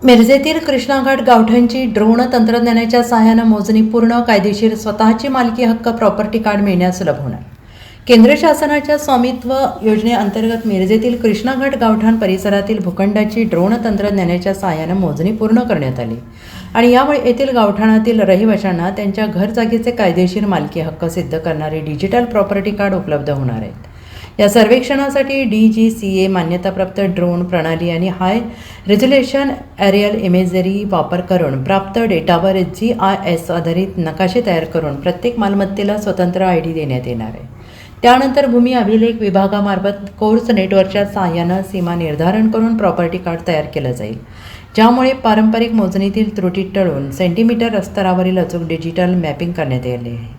मिरजेतील कृष्णाघाट गावठांची ड्रोन तंत्रज्ञानाच्या सहाय्यानं मोजणी पूर्ण, कायदेशीर स्वतःची मालकी हक्क प्रॉपर्टी कार्ड मिळण्यास सुलभ होणार. केंद्र शासनाच्या स्वामित्व योजनेअंतर्गत मिरजेतील कृष्णाघाट गावठाण परिसरातील भूखंडाची ड्रोन तंत्रज्ञानाच्या सहाय्यानं मोजणी पूर्ण करण्यात आली आणि यामुळे येथील गावठाणातील रहिवाशांना त्यांच्या घर जागेचे कायदेशीर मालकी हक्क सिद्ध करणारे डिजिटल प्रॉपर्टी कार्ड उपलब्ध होणार आहेत. या सर्वेक्षणासाठी DGCA मान्यताप्राप्त ड्रोन प्रणाली आणि हाय रेझोल्युशन एरियल इमेजरी वापर करून प्राप्त डेटावर GIS आधारित नकाशे तयार करून प्रत्येक मालमत्तेला स्वतंत्र ID देण्यात येणार आहे. त्यानंतर भूमी अभिलेख विभागामार्फत कोर्स नेटवर्कच्या सहाय्यानं सीमा निर्धारण करून प्रॉपर्टी कार्ड तयार केलं जाईल, ज्यामुळे पारंपरिक मोजणीतील त्रुटी टळून सेंटीमीटर स्तरावरील अचूक डिजिटल मॅपिंग करण्यात आले आहे.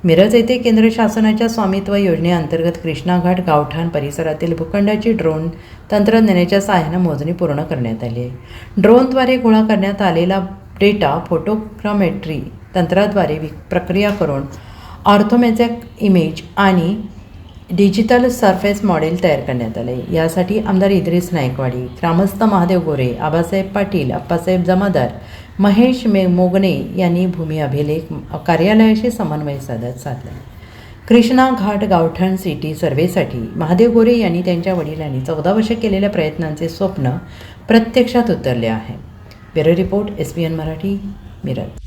मिरज येथे केंद्र शासनाच्या स्वामित्व योजनेअंतर्गत कृष्णाघाट गावठाण परिसरातील भूखंडाची ड्रोन तंत्रज्ञानाच्या सहाय्यानं मोजणी पूर्ण करण्यात आली आहे. ड्रोनद्वारे गोळा करण्यात आलेला डेटा फोटोग्रामेट्री तंत्राद्वारे प्रक्रिया करून ऑर्थोमेट्रिक इमेज आणि डिजिटल सरफेस मॉडेल तयार करण्यात आले. यासाठी आमदार इद्रिस नायकवाडी, ग्रामस्थ महादेव गोरे, आबासाहेब पाटील, अप्पासाहेब जमादार, महेश मोगणे यांनी भूमी अभिलेख कार्यालयाशी समन्वय साधला. कृष्णा घाट गावठाण सिटी सर्व्हेसाठी महादेव गोरे यांनी त्यांच्या वडिलांनी 14 वर्ष केलेल्या प्रयत्नांचे स्वप्न प्रत्यक्षात उतरले आहे. Bureau report SBN Marathi, Miraj.